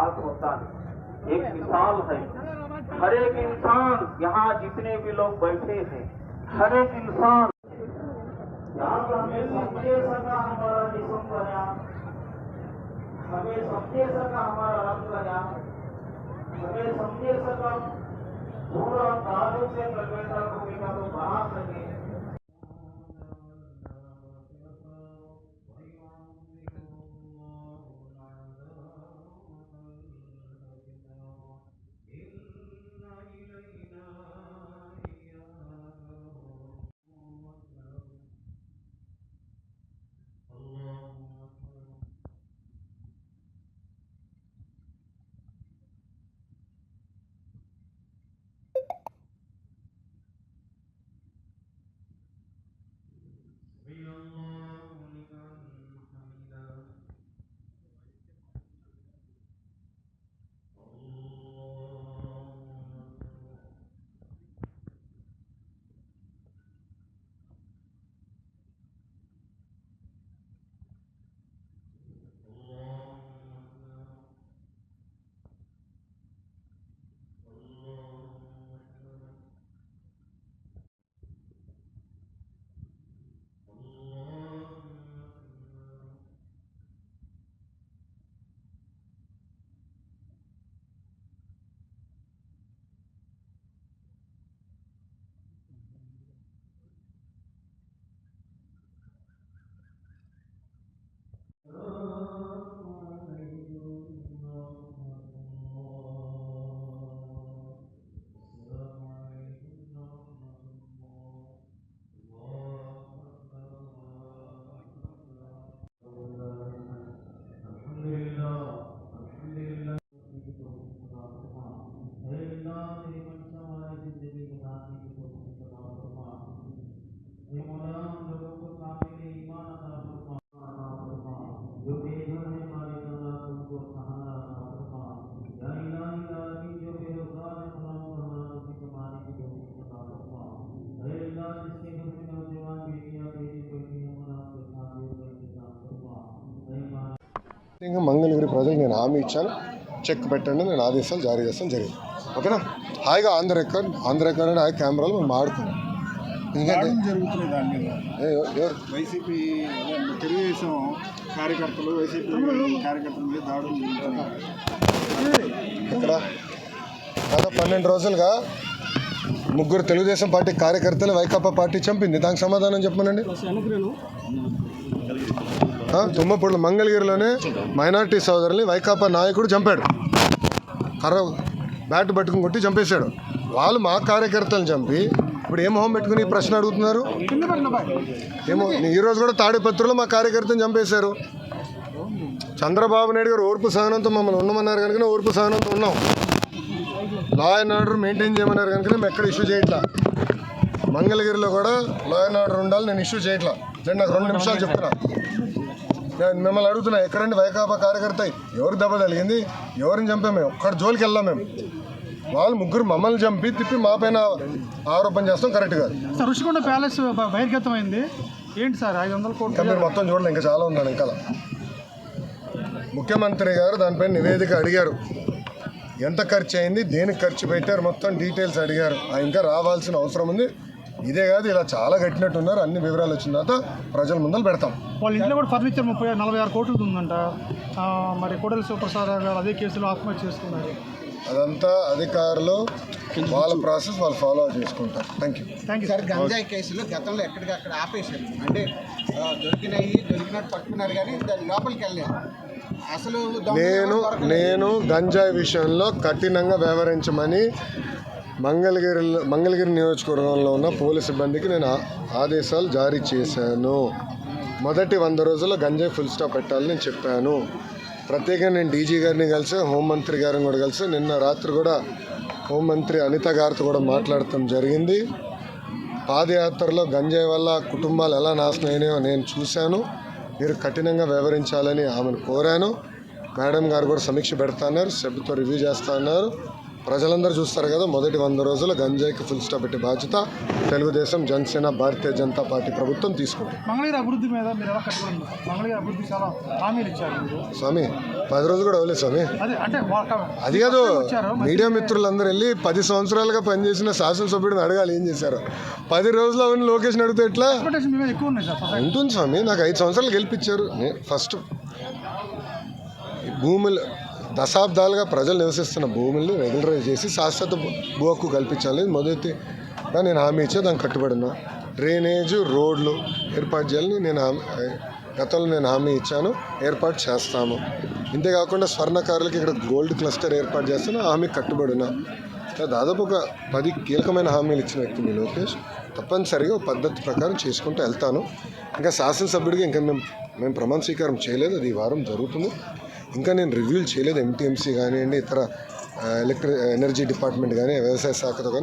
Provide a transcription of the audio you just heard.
इतिहास होता है, एक मिसाल है। हर एक इंसान, यहाँ जितने भी लोग बैठे हैं, हर एक इंसान यहाँ पर हमें समझे सका हमारा जिस्म बना, हमें समझे सका हमारा रंग बना, हमें समझे सका पूरा ताल्लुक से लपेटा भूमिका को बना सके। ఇంకా మంగళగిరి ప్రజలకు నేను హామీ ఇచ్చాను, చెక్ పెట్టండి, నేను ఆదేశాలు జారీ చేస్తాను జరిగింది. ఓకేనా? హాయిగా ఆంధ్ర రికార్డ్ హాయి కెమెరాలు మేము ఆడుకున్నాం. ఎందుకంటే వైసీపీ తెలుగుదేశం కార్యకర్తలు వైసీపీ కార్యకర్తల మీద దాడులు ఇక్కడ గత 12 రోజులుగా 3 తెలుగుదేశం పార్టీ కార్యకర్తలు వైకాపా పార్టీ చంపింది. దానికి సమాధానం చెప్పమనండి. తుమ్మపూడిలో మంగళగిరిలోనే మైనార్టీ సోదరుల్ని వైకాపా నాయకుడు చంపాడు. బ్యాట్ పట్టుకుని కొట్టి చంపేశాడు. వాళ్ళు మా కార్యకర్తలను చంపి ఇప్పుడు ఏ మొహం పెట్టుకుని ప్రశ్న అడుగుతున్నారు? ఏమో ఈరోజు కూడా తాడిపత్రిలో మా కార్యకర్తను చంపేశారు. చంద్రబాబు నాయుడు గారు ఓర్పు సహనంతో మమ్మల్ని ఉండమన్నారు కనుక ఓర్పు సహనంతో ఉన్నాం. లా అండ్ ఆర్డర్ మెయింటైన్ చేయమన్నారు కనుక మేము ఎక్కడ ఇష్యూ చేయట్లా. మంగళగిరిలో కూడా లా అండ్ ఆర్డర్ ఉండాలి, నేను ఇష్యూ చేయట్లా. నాకు 2 నిమిషాలు చెప్తున్నా. నేను మిమ్మల్ని అడుగుతున్నా, ఎక్కడండి వైకాపా కార్యకర్త? ఎవరు దెబ్బ తగిలింది? ఎవరిని చంపాము? మేము ఒక్కడి జోలికి వెళ్ళాం. మేము వాళ్ళు 3 మమ్మల్ని చంపి తిప్పి మా పైన ఆరోపణ చేస్తాం కరెక్ట్ కాదు. సార్ ఋషికొండ ప్యాలెస్ బహిర్గతమైంది ఏంటి సార్? 500 కోట్లు మీరు మొత్తం చూడలే, ఇంకా చాలా ఉందండి. ఇంకా ముఖ్యమంత్రి గారు దానిపైన నివేదిక అడిగారు. ఎంత ఖర్చు అయింది, దేనికి ఖర్చు పెట్టారు, మొత్తం డీటెయిల్స్ అడిగారు. ఇంకా రావాల్సిన అవసరం ఉంది. ఇదే కాదు, ఇలా చాలా కట్టినట్టున్నారు. అన్ని వివరాలు వచ్చిన తర్వాత ప్రజల ముందర పెడతాం. వాళ్ళ ఇంట్లో కూడా ఫర్నిచర్ 46 కోట్లు ఉందంట. మరి కోడలి శివప్రసాద్ గారు అదే కేసులో ఆత్మహత్య చేసుకున్నారు. అదంతా అధికారులు వాళ్ళ ప్రాసెస్ వాళ్ళు ఫాలో చేసుకుంటారు. Thank you sir. గంజాయి కేసులు గతంలో ఎక్కడికక్కడ ఆపేశారు, అంటే దొరికినట్టు పట్టుకున్నారు కానీ లోపలికి వెళ్ళలేదు. అసలు నేను గంజాయి విషయంలో కఠినంగా వ్యవహరించమని మంగళగిరి నియోజకవర్గంలో ఉన్న పోలీసు సిబ్బందికి నేను ఆదేశాలు జారీ చేశాను. మొదటి 100 రోజుల్లో గంజాయి ఫుల్ స్టాప్ పెట్టాలని నేను చెప్పాను. ప్రత్యేకంగా నేను డీజీ గారిని కలిసి హోంమంత్రి గారిని కూడా కలిసి నిన్న రాత్రి కూడా హోంమంత్రి అనిత గారితో కూడా మాట్లాడటం జరిగింది. పాదయాత్రలో గంజాయి వల్ల కుటుంబాలు ఎలా నాశనం అయినాయో నేను చూశాను. మీరు కఠినంగా వ్యవహరించాలని ఆమెను కోరాను. మేడం గారు కూడా సమీక్ష పెడతా అన్నారు, సభ్యుతో రివ్యూ చేస్తా అన్నారు. ప్రజలందరూ చూస్తారు కదా, మొదటి 100 రోజులు గంజాయికి ఫుల్ స్టాప్ పెట్టే బాధ్యత తెలుగుదేశం, జనసేన, భారతీయ జనతా పార్టీ ప్రభుత్వం తీసుకుంటుంది. మంగళగిరి అభివృద్ధి మీద మీరు ఎలా కట్టుబడి ఉన్నారు? మంగళగిరి అభివృద్ధి చాలా హామీలు ఇచ్చారు మీరు. స్వామి 10 రోజులు కూడా అవ్వలేదు స్వామి. అదే అంటే అది కాదు, మీడియా మిత్రులందరూ వెళ్ళి 10 సంవత్సరాలుగా పనిచేసిన శాసనసభ్యుడిని అడగాలి ఏం చేశారు. 10 రోజులు అవన్నీ లోకేష్ని అడిగితే ఎట్లా ఎక్స్పెక్టేషన్ మీద ఎక్కువ ఉన్నాయి సార్. ఉంటుంది స్వామి. నాకు 5 సంవత్సరాలు గెలిపించారు. ఫస్ట్ భూములు దశాబ్దాలుగా ప్రజలు నివసిస్తున్న భూముల్ని రెగ్యులరైజ్ చేసి శాశ్వత భూ హక్కు కల్పించాలి మొదటిగా నేను హామీ ఇచ్చే దానికి కట్టుబడి ఉన్నా. డ్రైనేజు, రోడ్లు ఏర్పాటు చేయాలని గతంలో నేను హామీ ఇచ్చాను, ఏర్పాటు చేస్తాము. ఇంతేకాకుండా స్వర్ణకారులకి ఇక్కడ గోల్డ్ క్లస్టర్ ఏర్పాటు చేస్తాను, హామీకి కట్టుబడి ఉన్నా. దాదాపు ఒక 10 కీలకమైన హామీలు ఇచ్చిన వ్యక్తి మీ లోకేష్. తప్పనిసరిగా ఒక పద్ధతి ప్రకారం చేసుకుంటూ వెళ్తాను. ఇంకా శాసనసభ్యుడిగా ఇంకా మేము ప్రమాణ స్వీకారం చేయలేదు, అది ఈ వారం జరుగుతుంది. ఇంకా నేను రివ్యూలు చేయలేదు. ఎంటీఎంసీ కానివ్వండి, ఇతర ఎనర్జీ డిపార్ట్మెంట్ కానీ, వ్యవసాయ శాఖతో కానీ